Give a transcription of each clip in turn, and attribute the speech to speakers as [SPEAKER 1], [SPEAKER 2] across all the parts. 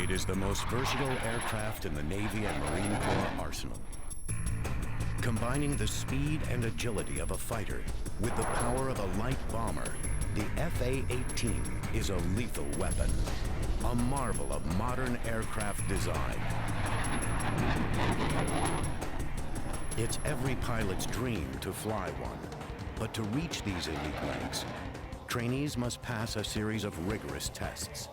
[SPEAKER 1] It is the most versatile aircraft in the Navy and Marine Corps arsenal. Combining the speed and agility of a fighter with the power of a light bomber, the FA-18 is a lethal weapon, a marvel of modern aircraft design. It's every pilot's dream to fly one, but to reach these elite ranks, trainees must pass a series of rigorous tests.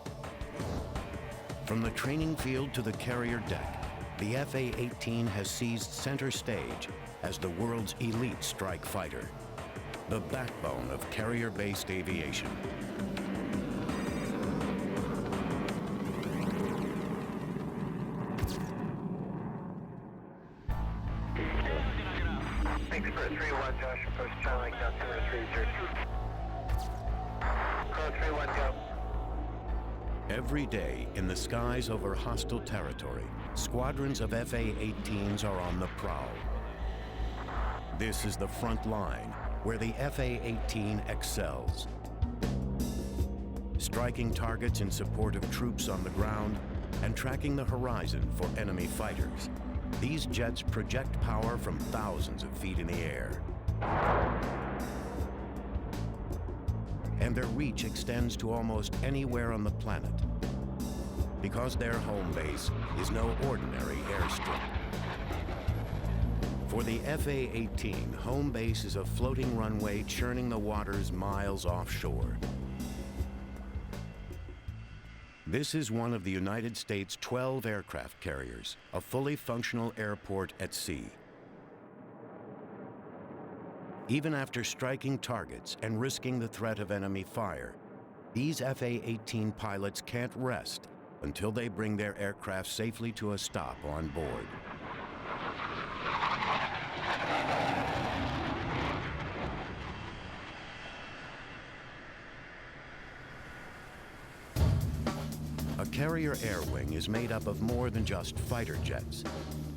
[SPEAKER 1] From the training field to the carrier deck, the FA-18 has seized center stage as the world's elite strike fighter, the backbone of carrier-based aviation.
[SPEAKER 2] Expert 3-1, Josh, approach Charlie, altimeter 30. Call 3-1, go.
[SPEAKER 1] Every day in the skies over hostile territory, squadrons of FA-18s are on the prowl. This is the front line where the FA-18 excels. Striking targets in support of troops on the ground and tracking the horizon for enemy fighters, these jets project power from thousands of feet in the air. And their reach extends to almost anywhere on the planet, because their home base is no ordinary airstrip. For the FA-18, home base is a floating runway churning the waters miles offshore. This is one of the United States' 12 aircraft carriers, a fully functional airport at sea. Even after striking targets and risking the threat of enemy fire, these FA-18 pilots can't rest until they bring their aircraft safely to a stop on board. A carrier air wing is made up of more than just fighter jets.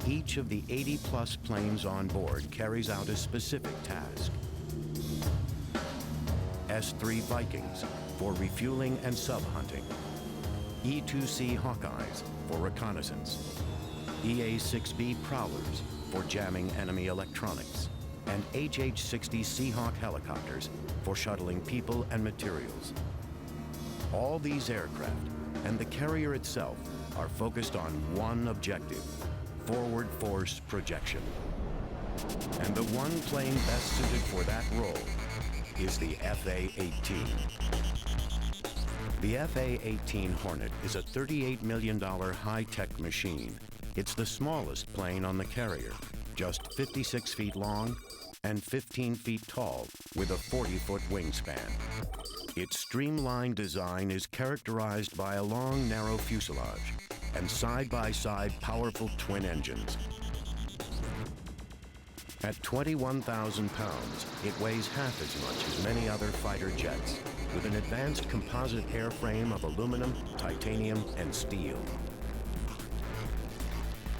[SPEAKER 1] Each of the 80-plus planes on board carries out a specific task. S-3 Vikings for refueling and sub-hunting. E-2C Hawkeyes for reconnaissance. EA-6B Prowlers for jamming enemy electronics. And HH-60 Seahawk helicopters for shuttling people and materials. All these aircraft and the carrier itself are focused on one objective: forward force projection. And the one plane best suited for that role is the FA-18. The FA-18 Hornet is a $38 million high-tech machine. It's the smallest plane on the carrier, just 56 feet long and 15 feet tall with a 40-foot wingspan. Its streamlined design is characterized by a long, narrow fuselage and side-by-side powerful twin engines. At 21,000 pounds, it weighs half as much as many other fighter jets, with an advanced composite airframe of aluminum, titanium, and steel.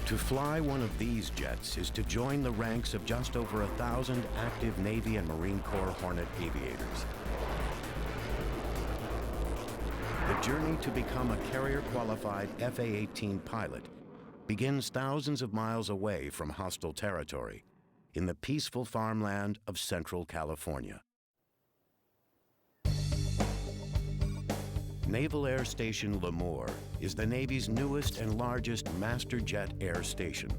[SPEAKER 1] To fly one of these jets is to join the ranks of just over 1,000 active Navy and Marine Corps Hornet aviators. The journey to become a carrier-qualified FA-18 pilot begins thousands of miles away from hostile territory in the peaceful farmland of Central California. Naval Air Station Lemoore is the Navy's newest and largest master jet air station.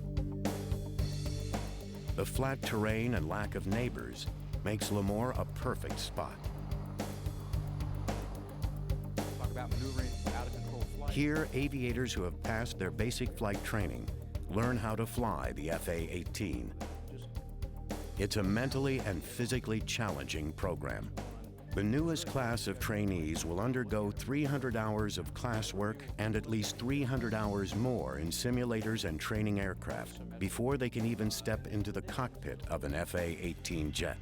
[SPEAKER 1] The flat terrain and lack of neighbors makes Lemoore a perfect spot.
[SPEAKER 3] Talk about maneuvering out of control flight.
[SPEAKER 1] Here, aviators who have passed their basic flight training learn how to fly the FA-18. It's a mentally and physically challenging program. The newest class of trainees will undergo 300 hours of classwork and at least 300 hours more in simulators and training aircraft before they can even step into the cockpit of an FA-18 jet.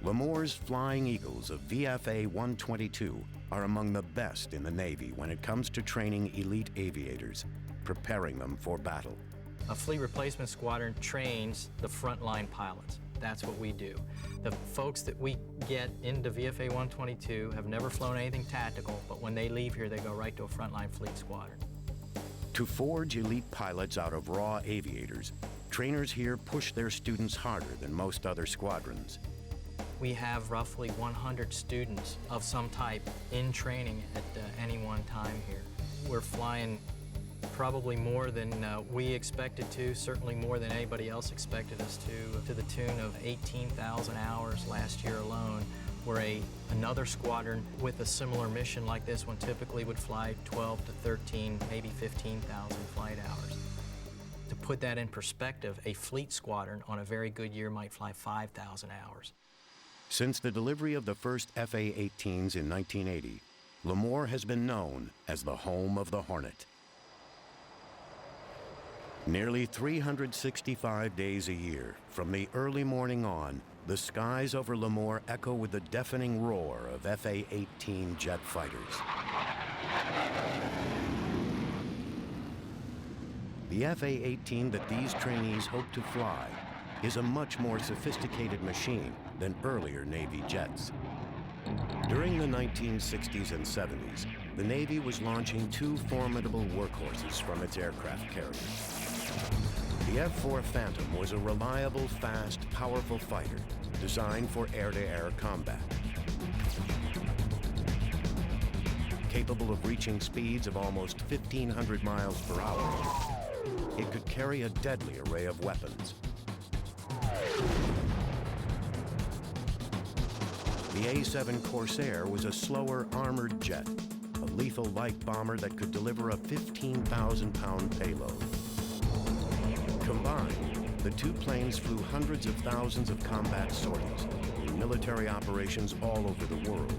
[SPEAKER 1] Lemoore's Flying Eagles of VFA 122 are among the best in the Navy when it comes to training elite aviators, preparing them for battle.
[SPEAKER 4] A fleet replacement squadron trains the frontline pilots. That's what we do. The folks that we get into VFA 122 have never flown anything tactical, but when they leave here, they go right to a frontline fleet squadron.
[SPEAKER 1] To forge elite pilots out of raw aviators, trainers here push their students harder than most other squadrons.
[SPEAKER 4] We have roughly 100 students of some type in training at any one time here. We're flying probably more than we expected to, certainly more than anybody else expected us to the tune of 18,000 hours last year alone, where another squadron with a similar mission like this one typically would fly 12 to 13, maybe 15,000 flight hours. To put that in perspective, a fleet squadron on a very good year might fly 5,000 hours.
[SPEAKER 1] Since the delivery of the first FA-18s in 1980, Lemoore has been known as the home of the Hornet. Nearly 365 days a year, from the early morning on, the skies over Lemoore echo with the deafening roar of FA-18 jet fighters. The FA-18 that these trainees hope to fly is a much more sophisticated machine than earlier Navy jets. During the 1960s and 70s, the Navy was launching two formidable workhorses from its aircraft carriers. The F-4 Phantom was a reliable, fast, powerful fighter designed for air-to-air combat. Capable of reaching speeds of almost 1,500 miles per hour, it could carry a deadly array of weapons. The A-7 Corsair was a slower armored jet, a lethal light bomber that could deliver a 15,000-pound payload. Combined, the two planes flew hundreds of thousands of combat sorties in military operations all over the world.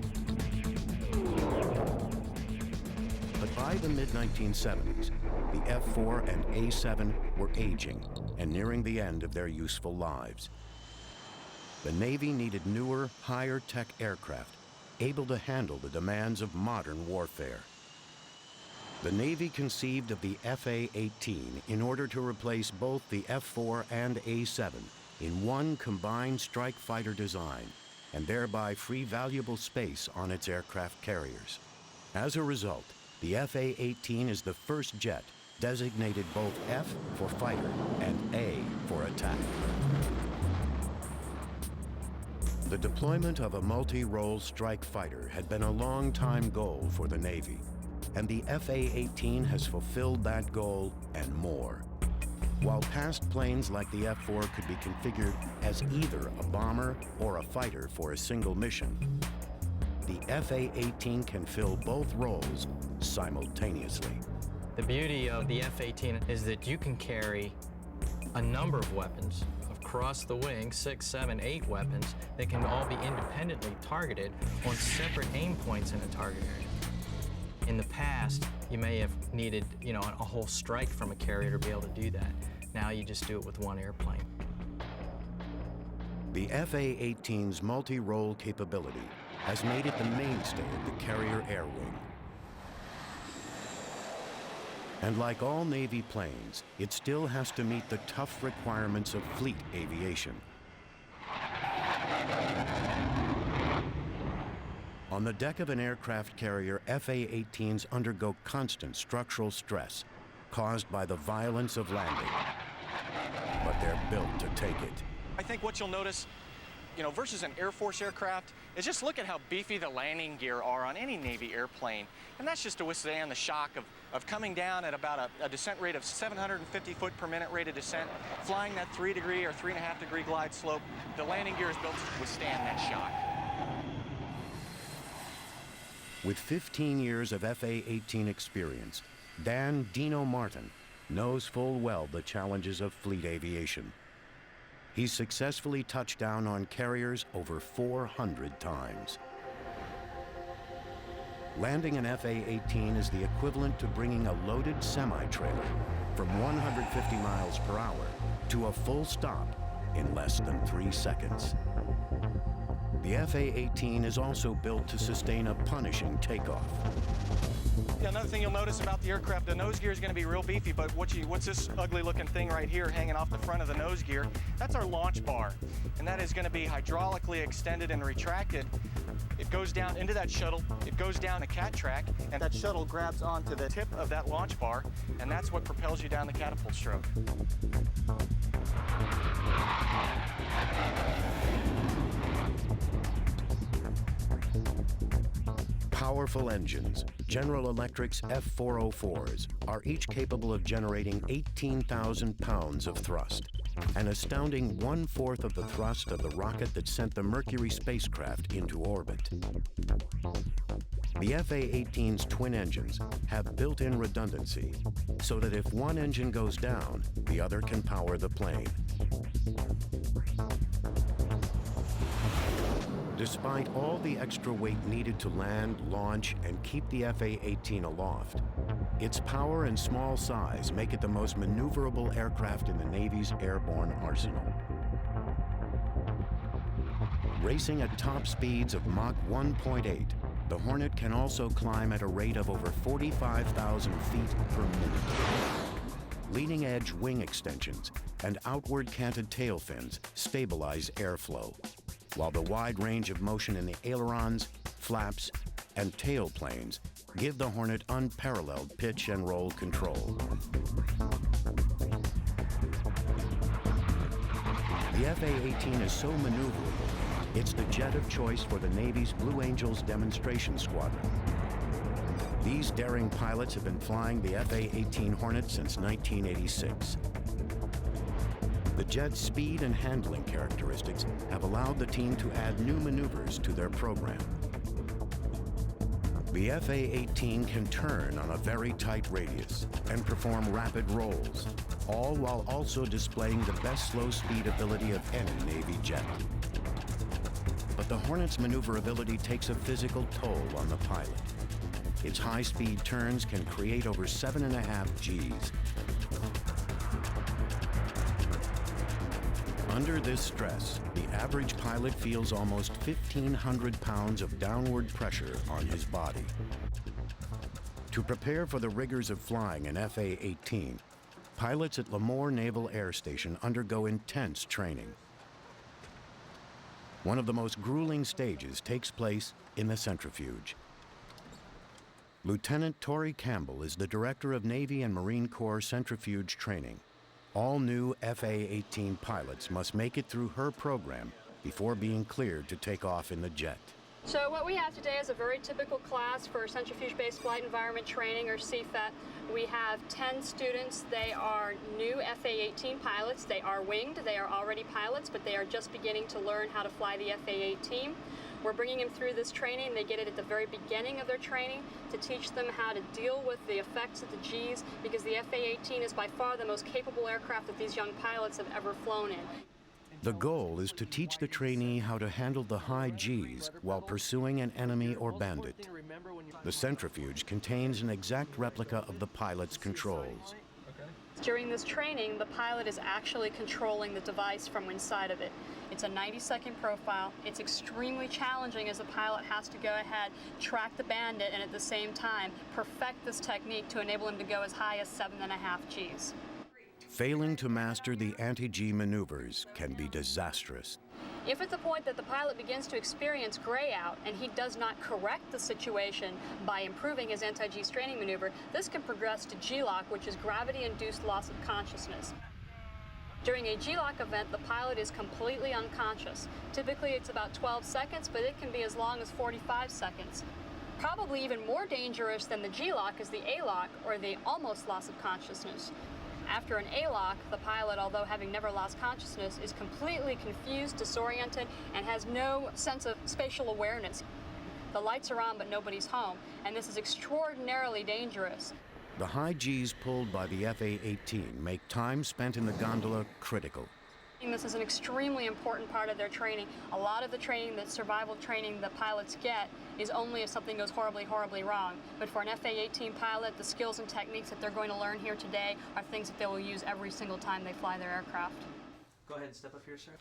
[SPEAKER 1] But by the mid-1970s, the F-4 and A-7 were aging and nearing the end of their useful lives. The Navy needed newer, higher-tech aircraft able to handle the demands of modern warfare. The Navy conceived of the FA-18 in order to replace both the F-4 and A-7 in one combined strike fighter design and thereby free valuable space on its aircraft carriers. As a result, the FA-18 is the first jet designated both F for fighter and A for attack. The deployment of a multi-role strike fighter had been a long-time goal for the Navy, and the FA-18 has fulfilled that goal and more. While past planes like the F-4 could be configured as either a bomber or a fighter for a single mission, the FA-18 can fill both roles simultaneously.
[SPEAKER 4] The beauty of the F-18 is that you can carry a number of weapons across the wing, 6, 7, 8 weapons that can all be independently targeted on separate aim points in a target area. In the past, you may have needed, a whole strike from a carrier to be able to do that. Now you just do it with one airplane.
[SPEAKER 1] The FA-18's multi-role capability has made it the mainstay of the carrier air wing. And like all Navy planes, it still has to meet the tough requirements of fleet aviation. On the deck of an aircraft carrier, FA-18s undergo constant structural stress caused by the violence of landing. But they're built to take it.
[SPEAKER 5] I think what you'll notice, versus an Air Force aircraft, is just look at how beefy the landing gear are on any Navy airplane. And that's just to withstand the shock of coming down at about a descent rate of 750 foot per minute rate of descent, flying that 3-degree or 3.5-degree glide slope. The landing gear is built to withstand that shock.
[SPEAKER 1] With 15 years of FA-18 experience, Dan Dino Martin knows full well the challenges of fleet aviation. He's successfully touched down on carriers over 400 times. Landing an FA-18 is the equivalent to bringing a loaded semi-trailer from 150 miles per hour to a full stop in less than 3 seconds. The FA-18 is also built to sustain a punishing takeoff.
[SPEAKER 5] Another thing you'll notice about the aircraft, the nose gear is going to be real beefy, but what's this ugly looking thing right here hanging off the front of the nose gear? That's our launch bar, and that is going to be hydraulically extended and retracted. It goes down into that shuttle, it goes down a cat track, and that shuttle grabs onto the tip of that launch bar, and that's what propels you down the catapult stroke.
[SPEAKER 1] Powerful engines, General Electric's F404s, are each capable of generating 18,000 pounds of thrust, an astounding 1/4 of the thrust of the rocket that sent the Mercury spacecraft into orbit. The FA-18's twin engines have built-in redundancy, so that if one engine goes down, the other can power the plane. Despite all the extra weight needed to land, launch, and keep the FA-18 aloft, its power and small size make it the most maneuverable aircraft in the Navy's airborne arsenal. Racing at top speeds of Mach 1.8, the Hornet can also climb at a rate of over 45,000 feet per minute. Leading-edge wing extensions and outward canted tail fins stabilize airflow, while the wide range of motion in the ailerons, flaps, and tail planes give the Hornet unparalleled pitch and roll control. The FA-18 is so maneuverable, it's the jet of choice for the Navy's Blue Angels Demonstration Squadron. These daring pilots have been flying the FA-18 Hornet since 1986. The jet's speed and handling characteristics have allowed the team to add new maneuvers to their program. The FA-18 can turn on a very tight radius and perform rapid rolls, all while also displaying the best slow speed ability of any Navy jet. But the Hornet's maneuverability takes a physical toll on the pilot. Its high-speed turns can create over 7.5 Gs. Under this stress, the average pilot feels almost 1,500 pounds of downward pressure on his body. To prepare for the rigors of flying an FA-18, pilots at Lemoore Naval Air Station undergo intense training. One of the most grueling stages takes place in the centrifuge. Lieutenant Tori Campbell is the Director of Navy and Marine Corps Centrifuge Training. All new FA-18 pilots must make it through her program before being cleared to take off in the jet.
[SPEAKER 6] So what we have today is a very typical class for centrifuge-based flight environment training, or CFET. We have 10 students. They are new FA-18 pilots. They are winged. They are already pilots, but they are just beginning to learn how to fly the FA-18. We're bringing them through this training. They get it at the very beginning of their training to teach them how to deal with the effects of the Gs, because the FA-18 is by far the most capable aircraft that these young pilots have ever flown in.
[SPEAKER 1] The goal is to teach the trainee how to handle the high Gs while pursuing an enemy or bandit. The centrifuge contains an exact replica of the pilot's controls.
[SPEAKER 6] During this training, the pilot is actually controlling the device from inside of it. It's a 90-second profile. It's extremely challenging, as a pilot has to go ahead, track the bandit, and at the same time perfect this technique to enable him to go as high as 7.5 Gs.
[SPEAKER 1] Failing to master the anti-G maneuvers can be disastrous.
[SPEAKER 6] If at the point that the pilot begins to experience gray out and he does not correct the situation by improving his anti-G straining maneuver, this can progress to G-lock, which is gravity-induced loss of consciousness. During a G-lock event, the pilot is completely unconscious. Typically it's about 12 seconds, but it can be as long as 45 seconds. Probably even more dangerous than the G-lock is the A-lock, or the almost loss of consciousness. After an A-lock, the pilot, although having never lost consciousness, is completely confused, disoriented, and has no sense of spatial awareness. The lights are on, but nobody's home, and this is extraordinarily dangerous.
[SPEAKER 1] The high Gs pulled by the FA-18 make time spent in the gondola critical.
[SPEAKER 6] This is an extremely important part of their training. A lot of the training, the survival training the pilots get, is only if something goes horribly, horribly wrong. But for an FA-18 pilot, the skills and techniques that they're going to learn here today are things that they will use every single time they fly their aircraft.
[SPEAKER 7] Go ahead and step up here, sir.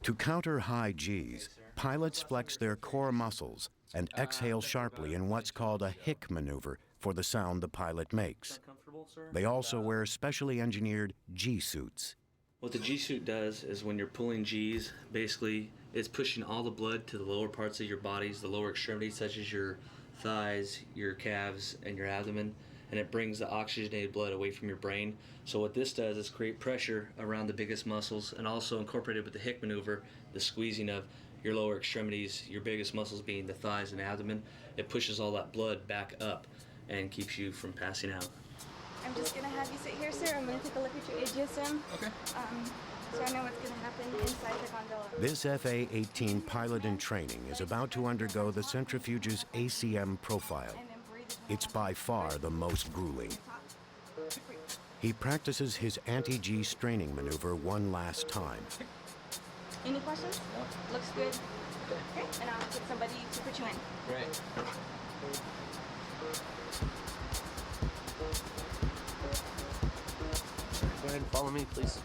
[SPEAKER 1] To counter high Gs, pilots flex their core muscles and exhale sharply in what's called a hic maneuver for the sound the pilot makes.
[SPEAKER 7] Comfortable, sir?
[SPEAKER 1] They also wear specially engineered G-suits.
[SPEAKER 7] What the G-suit does is when you're pulling G's, basically it's pushing all the blood to the lower parts of your bodies, the lower extremities such as your thighs, your calves, and your abdomen, and it brings the oxygenated blood away from your brain. So what this does is create pressure around the biggest muscles, and also incorporated with the Hick maneuver, the squeezing of your lower extremities, your biggest muscles being the thighs and abdomen. It pushes all that blood back up and keeps you from passing out.
[SPEAKER 8] I'm just gonna have you sit here, sir. I'm gonna take a look at your AGSM. Okay. So I know what's gonna happen inside the gondola.
[SPEAKER 1] This FA-18 pilot in training is about to undergo the centrifuge's ACM profile. It's by far the most grueling. He practices his anti-G straining maneuver one last time.
[SPEAKER 8] Any questions? No. Looks good. Okay, and I'll get somebody to put you in.
[SPEAKER 7] Great.
[SPEAKER 9] Go ahead and follow me, please.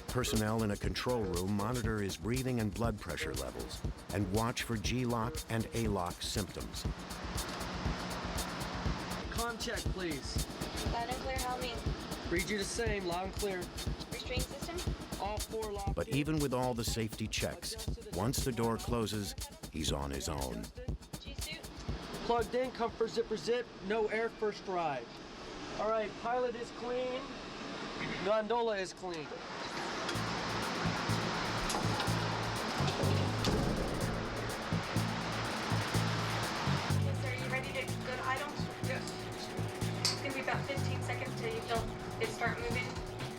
[SPEAKER 1] Personnel in a control room monitor his breathing and blood pressure levels and watch for G-lock and A-lock symptoms.
[SPEAKER 9] Comm check, please.
[SPEAKER 8] Loud and clear, how me?
[SPEAKER 9] Read you the same, loud and clear.
[SPEAKER 8] Restraint system?
[SPEAKER 9] All 4 locked.
[SPEAKER 1] But even with all the safety checks, once the door closes, he's on his own.
[SPEAKER 8] G-suit?
[SPEAKER 9] Plugged in, comfort zipper zip, no air first drive. All right, pilot is clean. Gondola is clean.
[SPEAKER 8] Okay, sir, you ready to go to idle? Yes. It's gonna be about 15 seconds till you feel it start moving.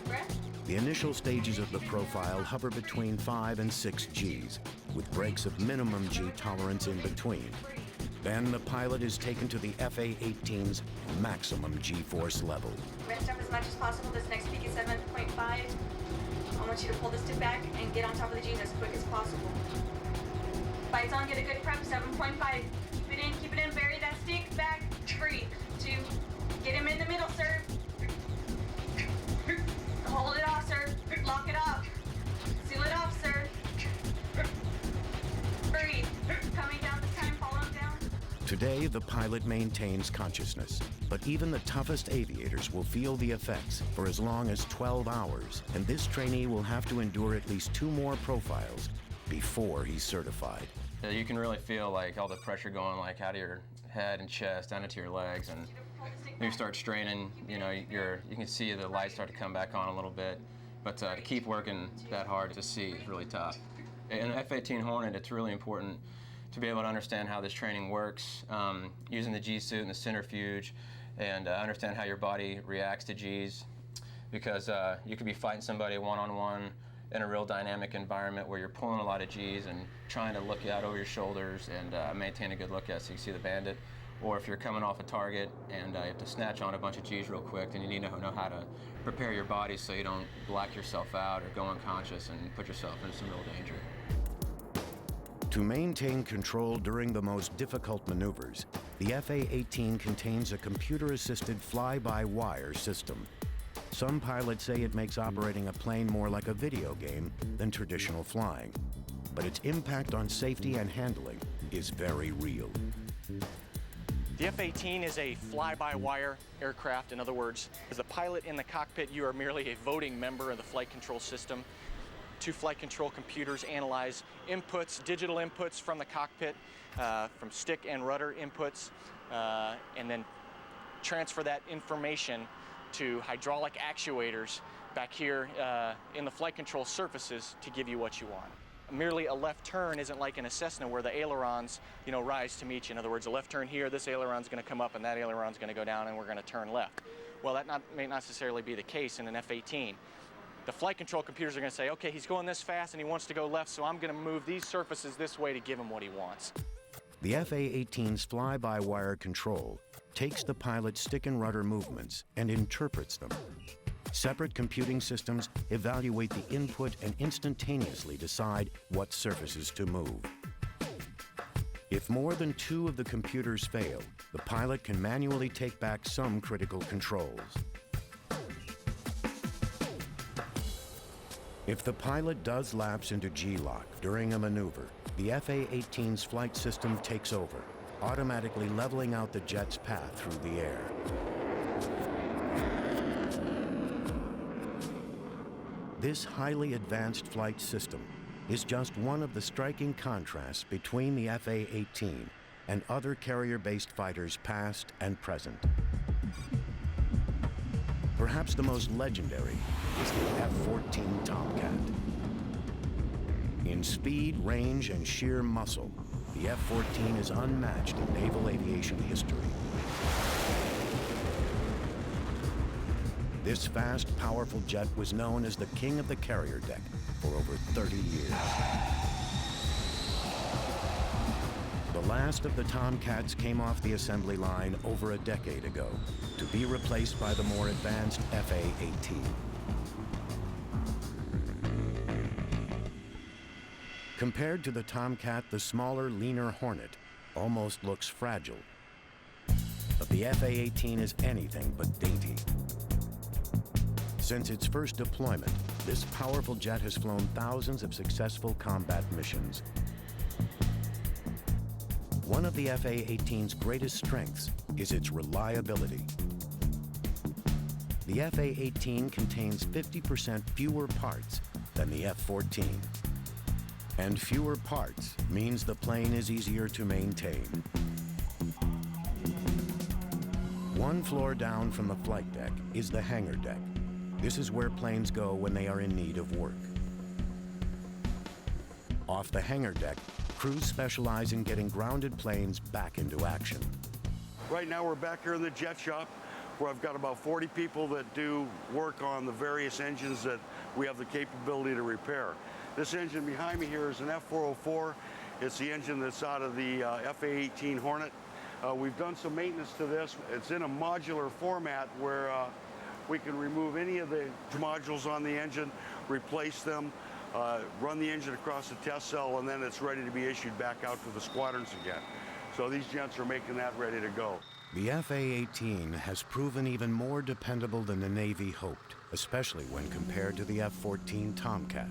[SPEAKER 8] Breath?
[SPEAKER 1] The initial stages of the profile hover between 5 and 6 Gs, with breaks of minimum G tolerance in between. Then the pilot is taken to the FA-18's maximum G-force level.
[SPEAKER 8] Rest up as much as possible. This next peak is 7.5. I want you to pull the stick back and get on top of the G's as quick as possible. Lights on, get a good prep, 7.5. Keep it in, bury that stick, back, 3, 2, get him in the middle, sir. Hold it off, sir, lock it off. Seal it off, sir. Breathe, coming down this time, follow him down.
[SPEAKER 1] Today, the pilot maintains consciousness, but even the toughest aviators will feel the effects for as long as 12 hours, and this trainee will have to endure at least 2 more profiles before he's certified.
[SPEAKER 10] You can really feel like all the pressure going like out of your head and chest down into your legs, and when you start straining, you know, you can see the lights start to come back on a little bit, but to keep working that hard to see is really tough. In an F-18 Hornet, it's really important to be able to understand how this training works, using the G-suit and the centrifuge, and understand how your body reacts to Gs, because you could be fighting somebody one-on-one in a real dynamic environment where you're pulling a lot of Gs and trying to look out over your shoulders and maintain a good look at so you can see the bandit. Or if you're coming off a target and you have to snatch on a bunch of Gs real quick, then you need to know how to prepare your body so you don't black yourself out or go unconscious and put yourself in some real danger.
[SPEAKER 1] To maintain control during the most difficult maneuvers, the FA-18 contains a computer-assisted fly-by-wire system. Some pilots say it makes operating a plane more like a video game than traditional flying, but its impact on safety and handling is very real.
[SPEAKER 5] The F-18 is a fly-by-wire aircraft. In other words, as a pilot in the cockpit, you are merely a voting member of the flight control system. 2 flight control computers analyze inputs, digital inputs from the cockpit, from stick and rudder inputs, and then transfer that information to hydraulic actuators back here in the flight control surfaces to give you what you want. Merely a left turn isn't like in a Cessna where the ailerons, you know, rise to meet you. In other words, a left turn here, this aileron's going to come up and that aileron's going to go down and we're going to turn left. Well, that may not necessarily be the case in an F-18. The flight control computers are going to say, okay, he's going this fast and he wants to go left, so I'm going to move these surfaces this way to give him what he wants.
[SPEAKER 1] The FA-18's fly-by-wire control takes the pilot's stick and rudder movements and interprets them. Separate computing systems evaluate the input and instantaneously decide what surfaces to move. If more than 2 of the computers fail, the pilot can manually take back some critical controls. If the pilot does lapse into G-lock during a maneuver, the FA-18's flight system takes over, automatically leveling out the jet's path through the air. This highly advanced flight system is just one of the striking contrasts between the FA-18 and other carrier-based fighters past and present. Perhaps the most legendary is the F-14 Tomcat. In speed, range, and sheer muscle, the F-14 is unmatched in naval aviation history. This fast, powerful jet was known as the king of the carrier deck for over 30 years. The last of the Tomcats came off the assembly line over a decade ago to be replaced by the more advanced FA-18. Compared to the Tomcat, the smaller, leaner Hornet almost looks fragile. But the FA-18 is anything but dainty. Since its first deployment, this powerful jet has flown thousands of successful combat missions. One of the FA-18's greatest strengths is its reliability. The FA-18 contains 50% fewer parts than the F-14. And fewer parts means the plane is easier to maintain. One floor down from the flight deck is the hangar deck. This is where planes go when they are in need of work. Off the hangar deck, crews specialize in getting grounded planes back into action.
[SPEAKER 11] Right now we're back here in the jet shop where I've got about 40 people that do work on the various engines that we have the capability to repair. This engine behind me here is an F404. It's the engine that's out of the FA-18 Hornet. We've done some maintenance to this. It's in a modular format where we can remove any of the modules on the engine, replace them, run the engine across the test cell, and then it's ready to be issued back out to the squadrons again. So these gents are making that ready to go.
[SPEAKER 1] The FA-18 has proven even more dependable than the Navy hoped, especially when compared to the F-14 Tomcat.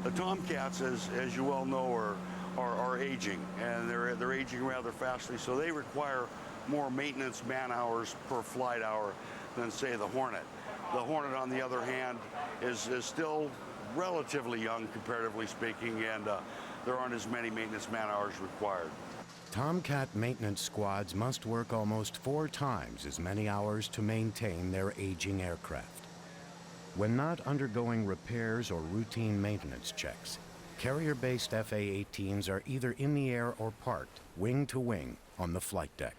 [SPEAKER 11] The Tomcats, as you well know, are aging, and they're aging rather fastly, so they require more maintenance man-hours per flight hour than, say, the Hornet. The Hornet, on the other hand, is still relatively young, comparatively speaking, and there aren't as many maintenance man-hours required.
[SPEAKER 1] Tomcat maintenance squads must work almost 4 times as many hours to maintain their aging aircraft. When not undergoing repairs or routine maintenance checks, carrier-based FA-18s are either in the air or parked, wing to wing, on the flight deck.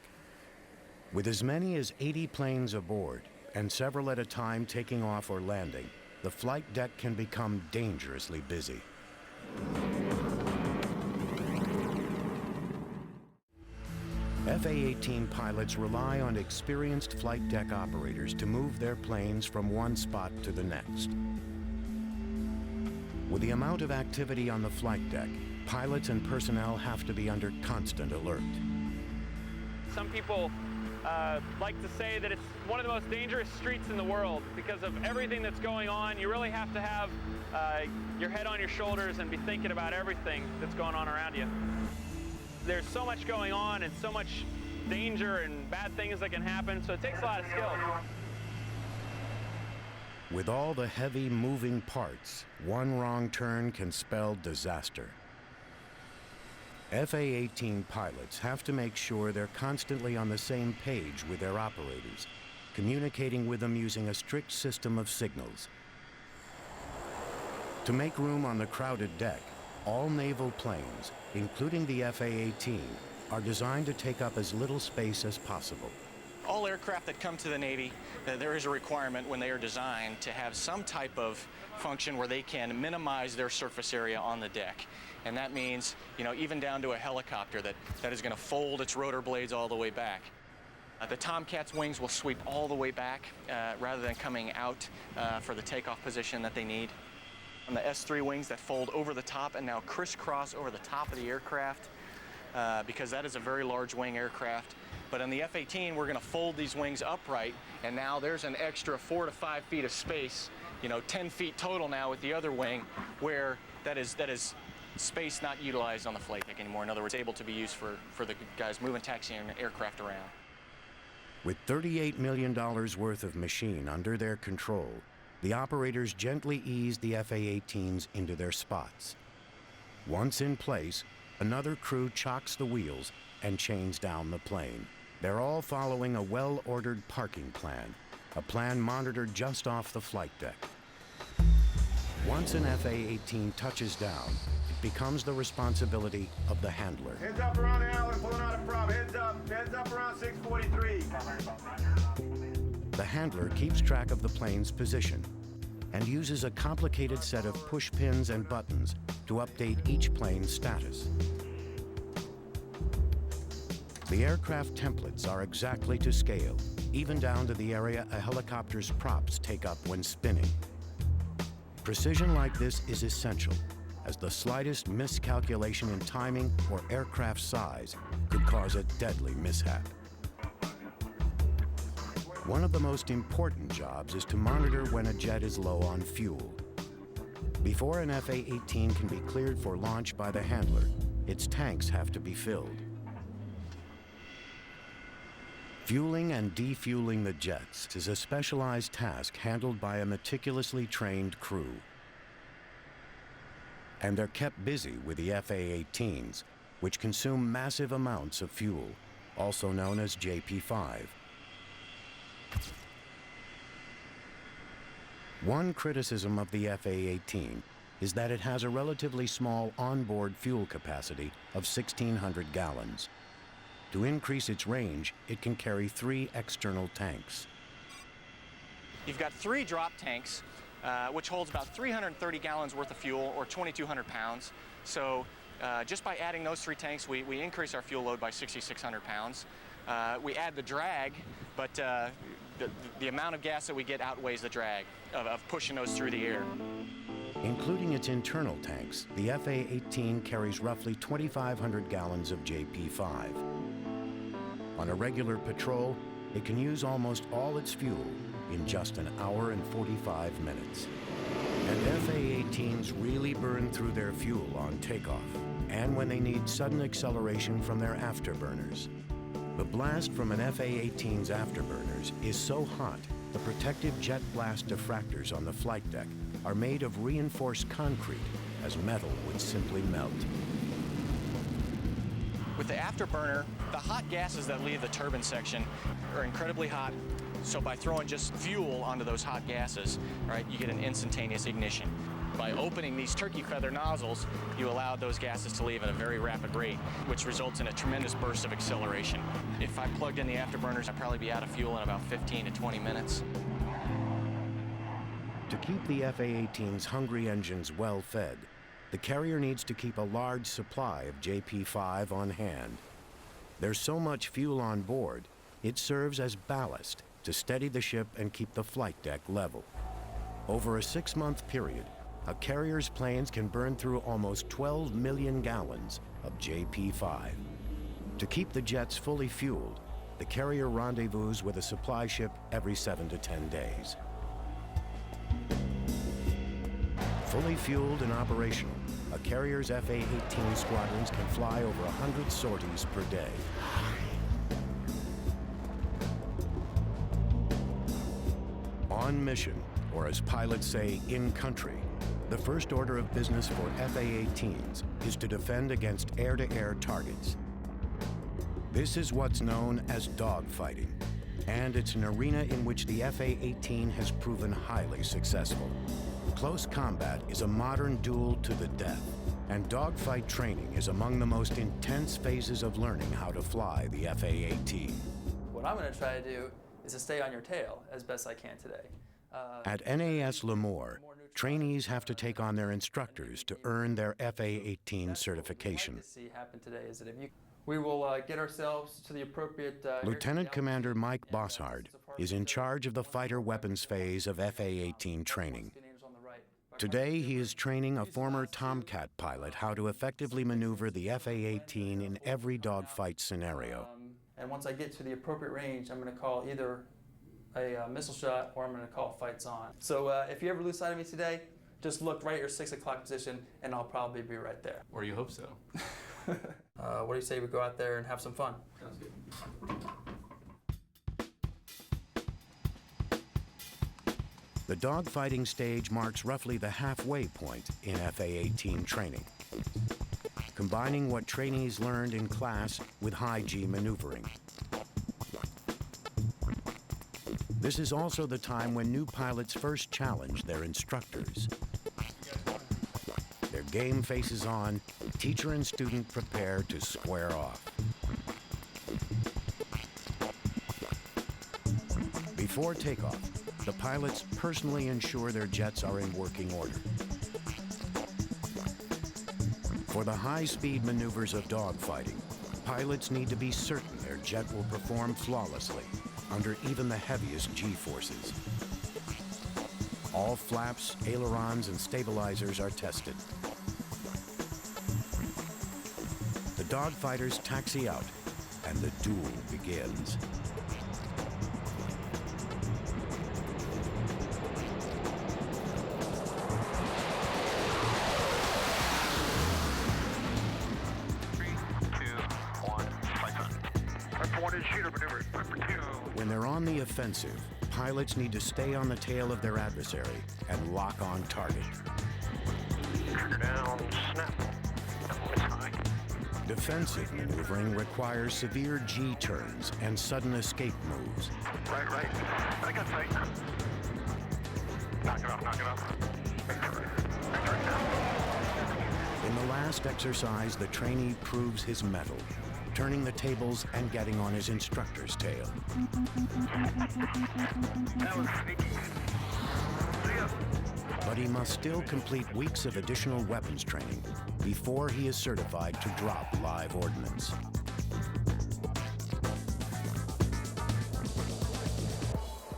[SPEAKER 1] With as many as 80 planes aboard, and several at a time taking off or landing, the flight deck can become dangerously busy. FA-18 pilots rely on experienced flight deck operators to move their planes from one spot to the next. With the amount of activity on the flight deck, pilots and personnel have to be under constant alert.
[SPEAKER 12] Some people like to say that it's one of the most dangerous streets in the world because of everything that's going on. You really have to have your head on your shoulders and be thinking about everything that's going on around you. There's so much going on and so much danger and bad things that can happen, so it takes a lot of skill.
[SPEAKER 1] With all the heavy moving parts, one wrong turn can spell disaster. FA-18 pilots have to make sure they're constantly on the same page with their operators, communicating with them using a strict system of signals. To make room on the crowded deck, all naval planes, including the FA-18, are designed to take up as little space as possible.
[SPEAKER 5] All aircraft that come to the Navy, there is a requirement when they are designed to have some type of function where they can minimize their surface area on the deck. And that means, you know, even down to a helicopter that is going to fold its rotor blades all the way back. The Tomcat's wings will sweep all the way back rather than coming out for the takeoff position that they need. On the S-3 wings that fold over the top and now crisscross over the top of the aircraft because that is a very large wing aircraft. But on the F-18, we're going to fold these wings upright, and now there's an extra 4 to 5 feet of space 10 feet total now with the other wing, where that is space not utilized on the flight deck anymore. In other words, able to be used for the guys moving taxiing aircraft around.
[SPEAKER 1] With $38 million worth of machine under their control, the operators gently ease the FA-18s into their spots. Once in place, another crew chocks the wheels and chains down the plane. They're all following a well-ordered parking plan, a plan monitored just off the flight deck. Once an FA-18 touches down, it becomes the responsibility of the handler.
[SPEAKER 2] Heads up around Allen, pulling out a prop. Heads up around 643.
[SPEAKER 1] The handler keeps track of the plane's position and uses a complicated set of push pins and buttons to update each plane's status. The aircraft templates are exactly to scale, even down to the area a helicopter's props take up when spinning. Precision like this is essential, as the slightest miscalculation in timing or aircraft size could cause a deadly mishap. One of the most important jobs is to monitor when a jet is low on fuel. Before an FA-18 can be cleared for launch by the handler, its tanks have to be filled. Fueling and defueling the jets is a specialized task handled by a meticulously trained crew. And they're kept busy with the FA-18s, which consume massive amounts of fuel, also known as JP5. One criticism of the FA-18 is that it has a relatively small onboard fuel capacity of 1,600 gallons. To increase its range, it can carry 3 external tanks.
[SPEAKER 5] You've got 3 drop tanks, which holds about 330 gallons worth of fuel, or 2,200 pounds. So just by adding those 3 tanks, we increase our fuel load by 6,600 pounds. We add the drag, but the amount of gas that we get outweighs the drag of pushing those through the air.
[SPEAKER 1] Including its internal tanks, the FA-18 carries roughly 2,500 gallons of JP5. On a regular patrol, it can use almost all its fuel in just an hour and 45 minutes. And FA-18s really burn through their fuel on takeoff, and when they need sudden acceleration from their afterburners. The blast from an FA-18's afterburners is so hot, the protective jet blast diffractors on the flight deck are made of reinforced concrete, as metal would simply melt.
[SPEAKER 5] With the afterburner, the hot gases that leave the turbine section are incredibly hot, so by throwing just fuel onto those hot gases, right, you get an instantaneous ignition. By opening these turkey feather nozzles, you allow those gases to leave at a very rapid rate, which results in a tremendous burst of acceleration. If I plugged in the afterburners, I'd probably be out of fuel in about 15 to 20 minutes.
[SPEAKER 1] To keep the FA-18's hungry engines well fed, the carrier needs to keep a large supply of JP5 on hand. There's so much fuel on board, it serves as ballast to steady the ship and keep the flight deck level. Over a 6-month period, a carrier's planes can burn through almost 12 million gallons of JP5. To keep the jets fully fueled, the carrier rendezvous with a supply ship every 7 to 10 days. Fully fueled and operational, a carrier's FA-18 squadrons can fly over 100 sorties per day. On mission, or as pilots say, in country, the first order of business for FA-18s is to defend against air-to-air targets. This is what's known as dogfighting, and it's an arena in which the FA-18 has proven highly successful. Close combat is a modern duel to the death, and dogfight training is among the most intense phases of learning how to fly the FA-18.
[SPEAKER 13] What I'm going to try to do is to stay on your tail as best I can today.
[SPEAKER 1] At NAS Lemoore, trainees have to take on their instructors to earn their FA-18 certification.
[SPEAKER 13] What I'd like to see happen today is that we will get ourselves to the appropriate...
[SPEAKER 1] Lieutenant Commander Mike Bossard is in charge of the fighter weapons phase of FA-18 training. Today, he is training a former Tomcat pilot how to effectively maneuver the FA-18 in every dogfight scenario.
[SPEAKER 13] And once I get to the appropriate range, I'm going to call either a missile shot, or I'm going to call fights on. So if you ever lose sight of me today, just look right at your 6 o'clock position, and I'll probably be right there.
[SPEAKER 3] Or you hope so.
[SPEAKER 13] What do you say we go out there and have some fun?
[SPEAKER 3] Sounds good.
[SPEAKER 1] The dogfighting stage marks roughly the halfway point in FA-18 training, combining what trainees learned in class with high-G maneuvering. This is also the time when new pilots first challenge their instructors. Their game faces on, teacher and student prepare to square off. Before takeoff, the pilots personally ensure their jets are in working order. For the high-speed maneuvers of dogfighting, pilots need to be certain their jet will perform flawlessly under even the heaviest G-forces. All flaps, ailerons, and stabilizers are tested. The dogfighters taxi out, and the duel begins. When they're on the offensive, pilots need to stay on the tail of their adversary and lock on target.
[SPEAKER 2] Trigger down, snap. It's high.
[SPEAKER 1] Defensive maneuvering requires severe G-turns and sudden escape moves.
[SPEAKER 2] Right. I got sight. Knock it off.
[SPEAKER 1] In the last exercise, the trainee proves his mettle, turning the tables and getting on his instructor's tail.
[SPEAKER 2] That was sneaky. See ya.
[SPEAKER 1] But he must still complete weeks of additional weapons training before he is certified to drop live ordnance.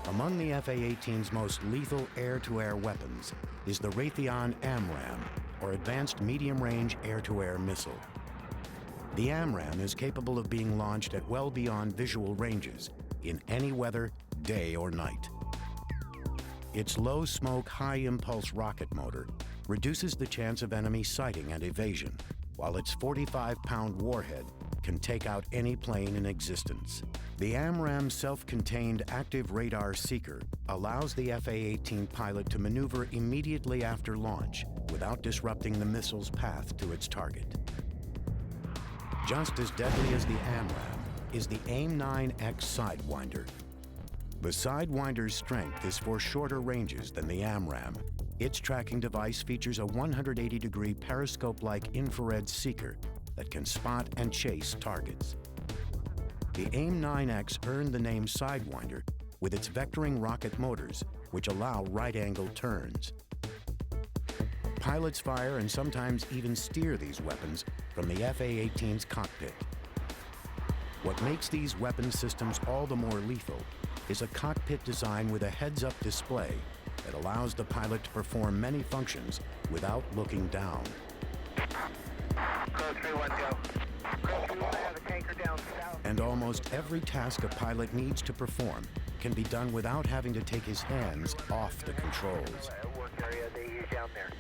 [SPEAKER 1] Among the FA-18's most lethal air-to-air weapons is the Raytheon AMRAAM, or Advanced Medium-Range Air-to-Air Missile. The AMRAAM is capable of being launched at well beyond visual ranges in any weather, day or night. Its low-smoke, high-impulse rocket motor reduces the chance of enemy sighting and evasion, while its 45-pound warhead can take out any plane in existence. The AMRAAM's self-contained active radar seeker allows the FA-18 pilot to maneuver immediately after launch without disrupting the missile's path to its target. Just as deadly as the AMRAAM is the AIM-9X Sidewinder. The Sidewinder's strength is for shorter ranges than the AMRAAM. Its tracking device features a 180-degree periscope-like infrared seeker that can spot and chase targets. The AIM-9X earned the name Sidewinder with its vectoring rocket motors, which allow right-angle turns. Pilots fire and sometimes even steer these weapons from the FA-18's cockpit. What makes these weapon systems all the more lethal is a cockpit design with a heads-up display that allows the pilot to perform many functions without looking down.
[SPEAKER 2] Crow 3-1, go. Crow 3-1, I have a tanker down south.
[SPEAKER 1] And almost every task a pilot needs to perform can be done without having to take his hands off the controls.
[SPEAKER 2] Work area they use down there.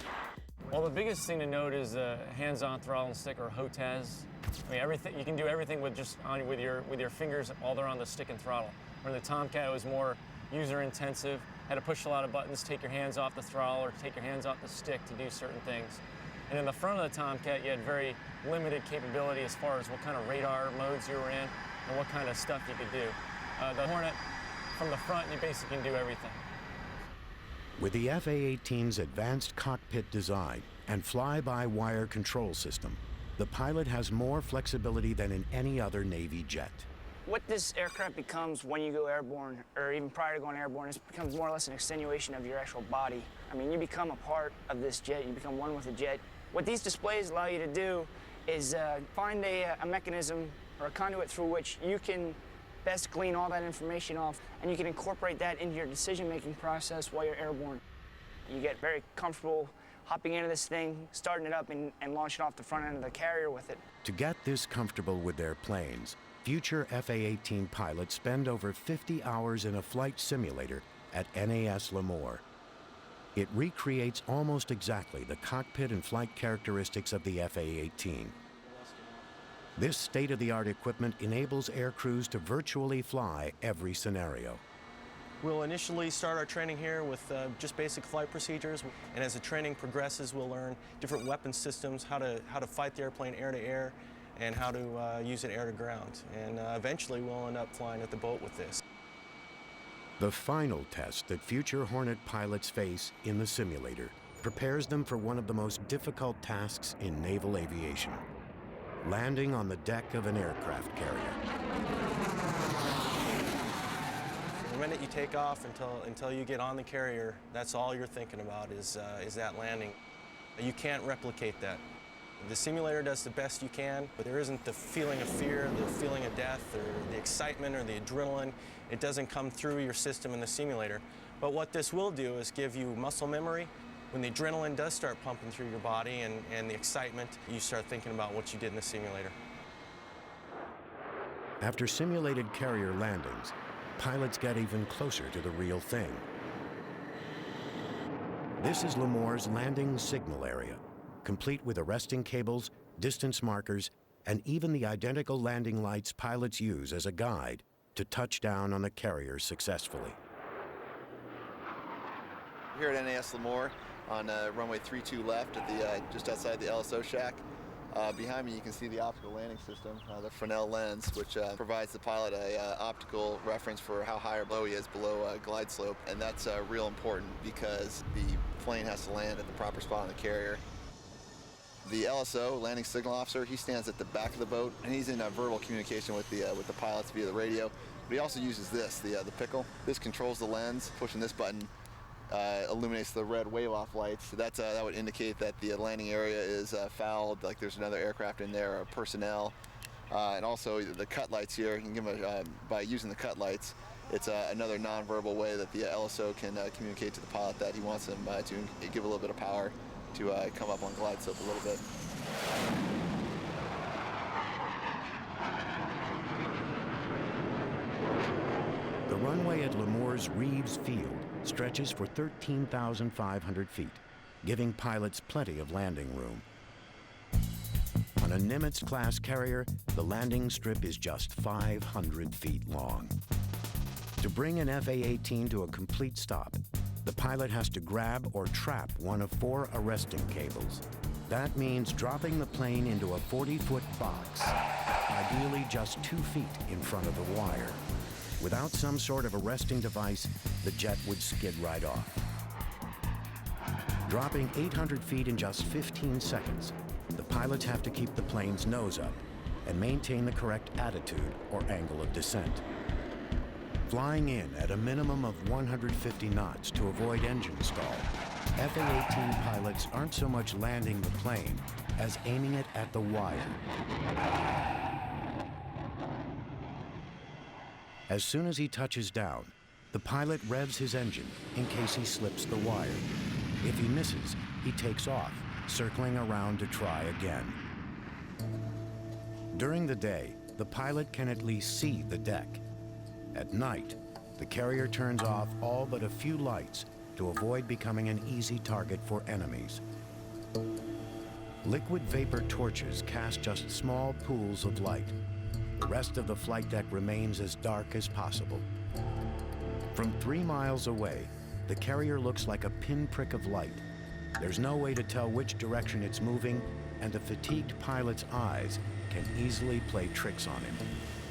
[SPEAKER 14] Well, the biggest thing to note is hands-on throttle and stick, or HOTAS. I mean, everything you can do everything with just with your fingers while they're on the stick and throttle. Where the Tomcat was more user-intensive, had to push a lot of buttons, take your hands off the throttle, or take your hands off the stick to do certain things. And in the front of the Tomcat, you had very limited capability as far as what kind of radar modes you were in and what kind of stuff you could do. The Hornet, from the front, you basically can do everything.
[SPEAKER 1] With the FA-18's advanced cockpit design and fly-by-wire control system, the pilot has more flexibility than in any other Navy jet.
[SPEAKER 15] What this aircraft becomes when you go airborne, or even prior to going airborne, it becomes more or less an extenuation of your actual body. I mean, you become a part of this jet, you become one with the jet. What these displays allow you to do is find a mechanism or a conduit through which you can best glean all that information off, and you can incorporate that into your decision-making process while you're airborne. You get very comfortable hopping into this thing, starting it up, and launching off the front end of the carrier with it.
[SPEAKER 1] To get this comfortable with their planes, future FA-18 pilots spend over 50 hours in a flight simulator at NAS Lemoore. It recreates almost exactly the cockpit and flight characteristics of the FA-18. This state-of-the-art equipment enables air crews to virtually fly every scenario.
[SPEAKER 16] We'll initially start our training here with just basic flight procedures, and as the training progresses, we'll learn different weapon systems, how to fight the airplane air-to-air, and how to use it air-to-ground. And eventually, we'll end up flying at the boat with this.
[SPEAKER 1] The final test that future Hornet pilots face in the simulator prepares them for one of the most difficult tasks in naval aviation: landing on the deck of an aircraft carrier.
[SPEAKER 16] The minute you take off until you get on the carrier, that's all you're thinking about is that landing. You can't replicate that. The simulator does the best you can, but there isn't the feeling of fear, the feeling of death, or the excitement, or the adrenaline. It doesn't come through your system in the simulator. But what this will do is give you muscle memory. When the adrenaline does start pumping through your body and the excitement, you start thinking about what you did in the simulator.
[SPEAKER 1] After simulated carrier landings, pilots get even closer to the real thing. This is Lemoore's landing signal area, complete with arresting cables, distance markers, and even the identical landing lights pilots use as a guide to touch down on the carrier successfully.
[SPEAKER 17] Here at NAS Lemoore on runway 32 left at the just outside the LSO shack. Behind me you can see the optical landing system, the Fresnel lens, which provides the pilot a optical reference for how high or low he is below glide slope, and that's real important because the plane has to land at the proper spot on the carrier. The LSO, landing signal officer, he stands at the back of the boat, and he's in verbal communication with the pilots via the radio. But he also uses this, the pickle. This controls the lens. Pushing this button illuminates the red wave-off lights. So that would indicate that the landing area is fouled, like there's another aircraft in there, or personnel. And also the cut lights here, you can give them by using the cut lights, it's another non-verbal way that the LSO can communicate to the pilot that he wants them to give a little bit of power to come up on glide slope a little bit.
[SPEAKER 1] The runway at Lemoore's Reeves Field stretches for 13,500 feet, giving pilots plenty of landing room. On a Nimitz-class carrier, the landing strip is just 500 feet long. To bring an FA-18 to a complete stop, the pilot has to grab or trap one of 4 arresting cables. That means dropping the plane into a 40-foot box, ideally just 2 feet in front of the wire. Without some sort of arresting device, the jet would skid right off. Dropping 800 feet in just 15 seconds, the pilots have to keep the plane's nose up and maintain the correct attitude or angle of descent. Flying in at a minimum of 150 knots to avoid engine stall, FA-18 pilots aren't so much landing the plane as aiming it at the wire. As soon as he touches down, the pilot revs his engine in case he slips the wire. If he misses, he takes off, circling around to try again. During the day, the pilot can at least see the deck. At night, the carrier turns off all but a few lights to avoid becoming an easy target for enemies. Liquid vapor torches cast just small pools of light. The rest of the flight deck remains as dark as possible. From 3 miles away, the carrier looks like a pinprick of light. There's no way to tell which direction it's moving, and the fatigued pilot's eyes can easily play tricks on him.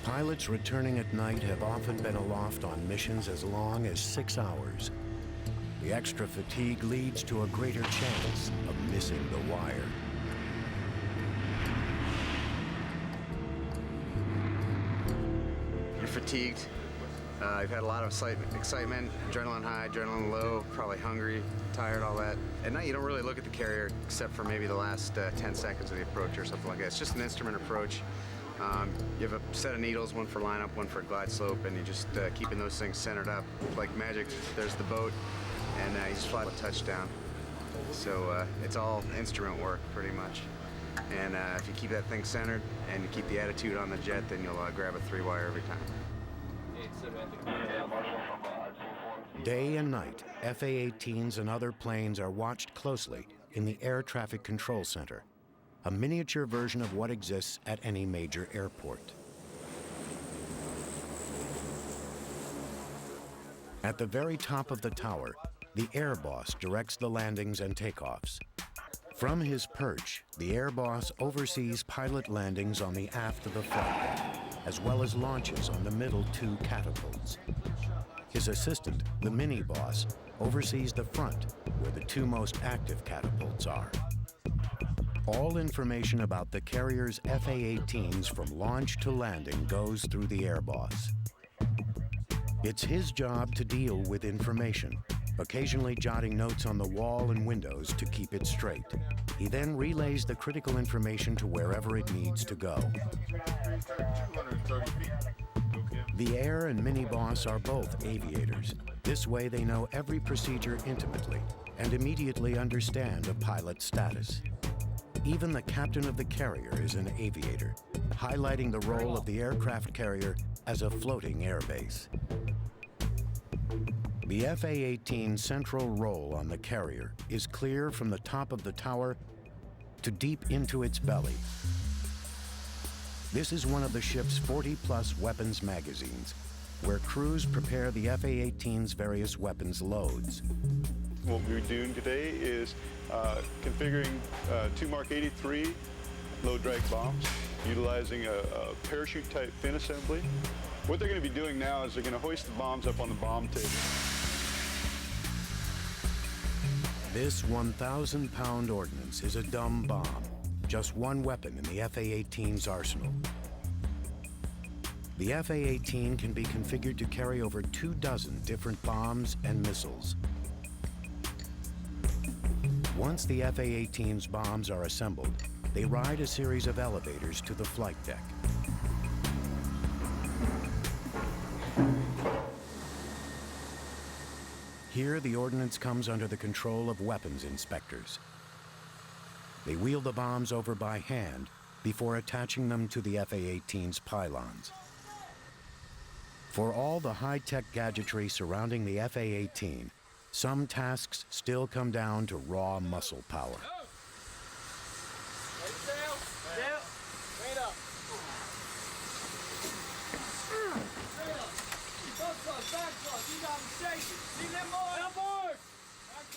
[SPEAKER 1] Pilots returning at night have often been aloft on missions as long as 6 hours. The extra fatigue leads to a greater chance of missing the wire.
[SPEAKER 18] You're fatigued. You've had a lot of excitement, adrenaline high, adrenaline low, probably hungry, tired, all that. At night, you don't really look at the carrier except for maybe the last 10 seconds of the approach or something like that. It's just an instrument approach. You have a set of needles, one for lineup, one for glide slope, and you're just keeping those things centered up. Like magic, there's the boat, and you just fly the touchdown. So it's all instrument work, pretty much. And if you keep that thing centered and you keep the attitude on the jet, then you'll grab a 3-wire every time.
[SPEAKER 1] Day and night, FA-18s and other planes are watched closely in the Air Traffic Control Center, a miniature version of what exists at any major airport. At the very top of the tower, the air boss directs the landings and takeoffs. From his perch, the air boss oversees pilot landings on the aft of the flight deck, as well as launches on the middle 2 catapults. His assistant, the mini-boss, oversees the front, where the 2 most active catapults are. All information about the carrier's FA-18s from launch to landing goes through the air boss. It's his job to deal with information, occasionally jotting notes on the wall and windows to keep it straight. He then relays the critical information to wherever it needs to go. The air and mini-boss are both aviators. This way they know every procedure intimately and immediately understand a pilot's status. Even the captain of the carrier is an aviator, highlighting the role of the aircraft carrier as a floating airbase. The FA-18's central role on the carrier is clear from the top of the tower to deep into its belly. This is one of the ship's 40-plus weapons magazines, where crews prepare the FA-18's various weapons loads.
[SPEAKER 19] What we're doing today is configuring 2 Mark 83 low-drag bombs, utilizing a parachute-type fin assembly. What they're going to be doing now is they're going to hoist the bombs up on the bomb table.
[SPEAKER 1] This 1,000-pound ordnance is a dumb bomb, just one weapon in the FA-18's arsenal. The FA-18 can be configured to carry over 24 different bombs and missiles. Once the FA-18's bombs are assembled, they ride a series of elevators to the flight deck. Here, the ordnance comes under the control of weapons inspectors. They wheel the bombs over by hand before attaching them to the FA-18's pylons. For all the high-tech gadgetry surrounding the FA-18, some tasks still come down to raw muscle power.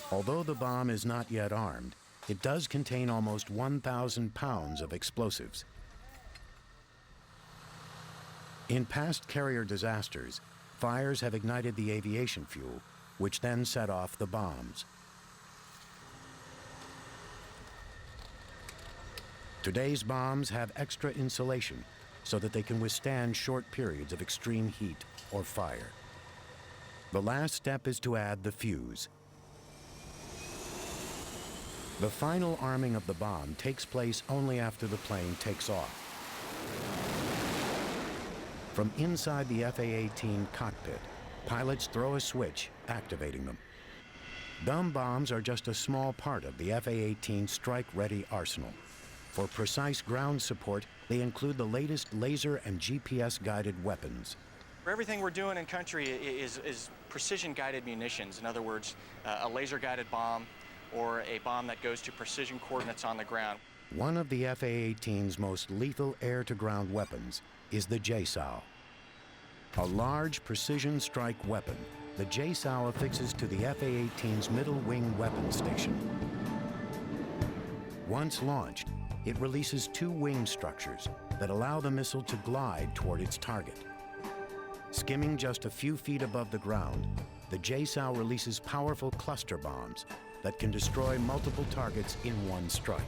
[SPEAKER 1] Although the bomb is not yet armed, it does contain almost 1,000 pounds of explosives. In past carrier disasters, fires have ignited the aviation fuel, which then set off the bombs. Today's bombs have extra insulation so that they can withstand short periods of extreme heat or fire. The last step is to add the fuse. The final arming of the bomb takes place only after the plane takes off. From inside the FA-18 cockpit, pilots throw a switch, activating them. Dumb bombs are just a small part of the FA-18 strike-ready arsenal. For precise ground support, they include the latest laser and GPS-guided weapons.
[SPEAKER 5] Everything we're doing in country is precision-guided munitions. In other words, a laser-guided bomb or a bomb that goes to precision coordinates on the ground.
[SPEAKER 1] One of the FA-18's most lethal air-to-ground weapons is the JSOW. A large precision strike weapon, the JSOW affixes to the FA-18's middle wing weapon station. Once launched, it releases 2 wing structures that allow the missile to glide toward its target. Skimming just a few feet above the ground, the JSOW releases powerful cluster bombs that can destroy multiple targets in one strike.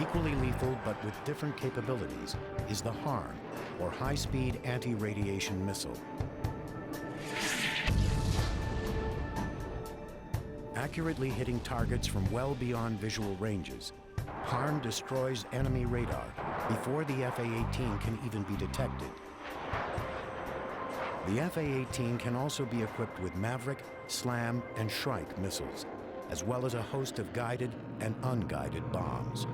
[SPEAKER 1] Equally lethal, but with different capabilities, is the HARM, or High-Speed Anti-Radiation Missile. Accurately hitting targets from well beyond visual ranges, HARM destroys enemy radar before the FA-18 can even be detected. The FA-18 can also be equipped with Maverick, SLAM, and Shrike missiles. as well as a host of guided and unguided bombs.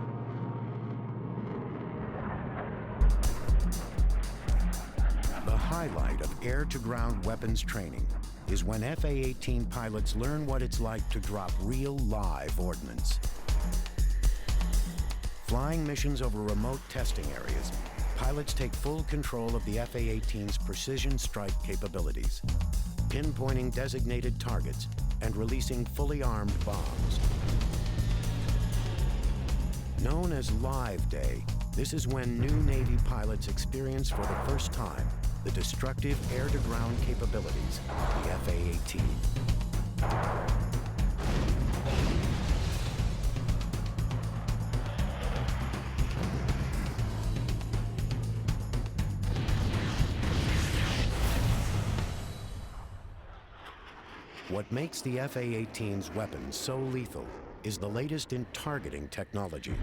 [SPEAKER 1] The highlight of air-to-ground weapons training is when FA-18 pilots learn what it's like to drop real live ordnance. Flying missions over remote testing areas, pilots take full control of the FA-18's precision strike capabilities, pinpointing designated targets and releasing fully armed bombs. Known as Live Day, this is when new Navy pilots experience for the first time the destructive air-to-ground capabilities of the FA-18. What makes the FA-18's weapons so lethal is the latest in targeting technology.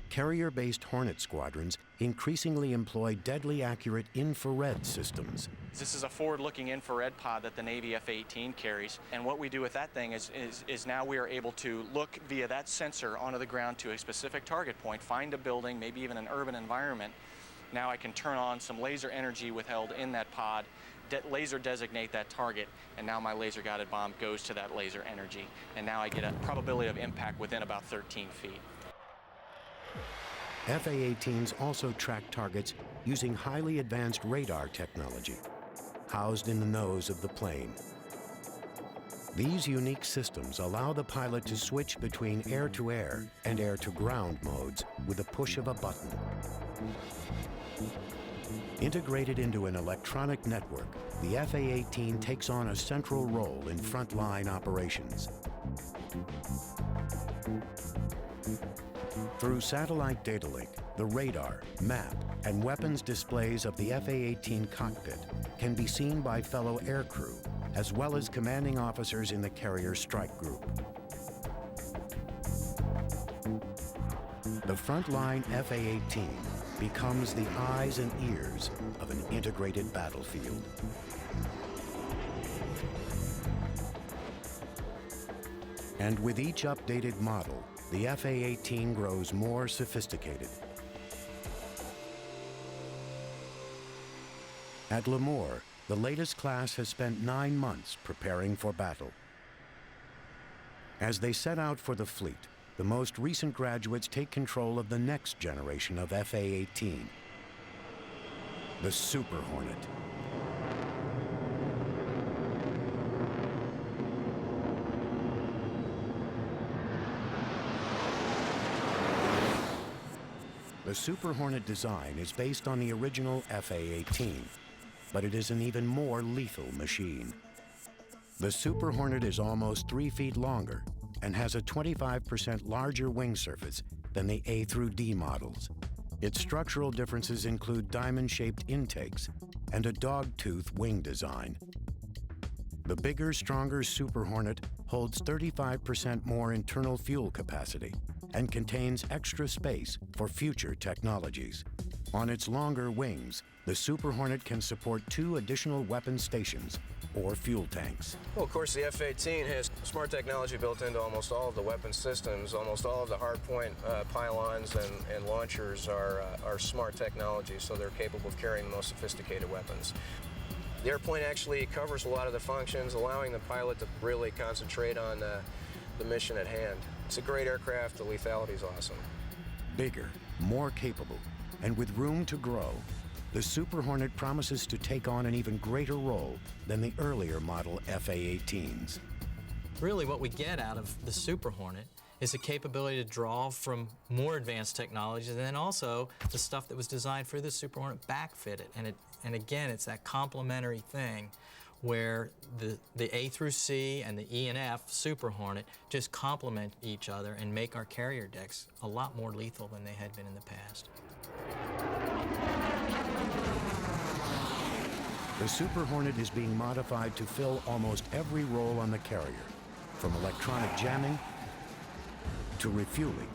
[SPEAKER 1] Carrier-based Hornet squadrons increasingly employ deadly accurate infrared systems.
[SPEAKER 5] This is a forward-looking infrared pod that the Navy F-18 carries, and what we do with that thing is now we are able to look via that sensor onto the ground to a specific target point, find a building, maybe even an urban environment. Now I can turn on some laser energy withheld in that pod, laser designate that target, and now my laser-guided bomb goes to that laser energy, and now I get a probability of impact within about 13 feet.
[SPEAKER 1] FA-18s also track targets using highly advanced radar technology, housed in the nose of the plane. These unique systems allow the pilot to switch between air-to-air and air-to-ground modes with the push of a button. Integrated into an electronic network, the FA-18 takes on a central role in frontline operations. Through satellite data link, the radar, map, and weapons displays of the FA-18 cockpit can be seen by fellow aircrew, as well as commanding officers in the carrier strike group. The frontline FA-18 becomes the eyes and ears of an integrated battlefield. And with each updated model, the FA-18 grows more sophisticated. At Lemoore, the latest class has spent 9 months preparing for battle. As they set out for the fleet, the most recent graduates take control of the next generation of FA-18, the Super Hornet. The Super Hornet design is based on the original FA-18, but it is an even more lethal machine. The Super Hornet is almost 3 feet longer and has a 25% larger wing surface than the A through D models. Its structural differences include diamond-shaped intakes and a dog-tooth wing design. The bigger, stronger Super Hornet holds 35% more internal fuel capacity and contains extra space for future technologies. On its longer wings, the Super Hornet can support 2 additional weapon stations or fuel tanks.
[SPEAKER 20] Well, of course, the F-18 has smart technology built into almost all of the weapon systems. Almost all of the hardpoint pylons and launchers are smart technology, so they're capable of carrying the most sophisticated weapons. The airplane actually covers a lot of the functions, allowing the pilot to really concentrate on the mission at hand. It's a great aircraft. The lethality is awesome.
[SPEAKER 1] Bigger, more capable, and with room to grow, the Super Hornet promises to take on an even greater role than the earlier model FA-18s.
[SPEAKER 4] Really what we get out of the Super Hornet is the capability to draw from more advanced technologies, and then also the stuff that was designed for the Super Hornet backfitted. And again, it's that complementary thing where the A through C and the E and F Super Hornet just complement each other and make our carrier decks a lot more lethal than they had been in the past.
[SPEAKER 1] The Super Hornet is being modified to fill almost every role on the carrier, from electronic jamming to refueling.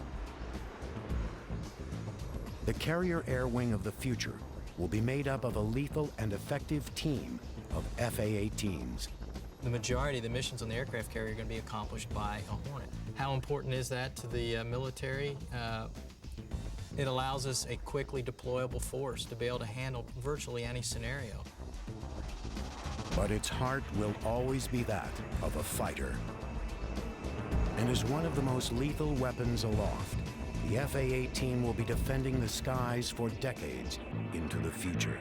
[SPEAKER 1] The carrier air wing of the future will be made up of a lethal and effective team of FA-18s.
[SPEAKER 4] the majority of the missions on the aircraft carrier are going to be accomplished by a Hornet. How important is that to the military? It allows us a quickly deployable force to be able to handle virtually any scenario.
[SPEAKER 1] But its heart will always be that of a fighter. And as one of the most lethal weapons aloft, the FA-18 will be defending the skies for decades into the future.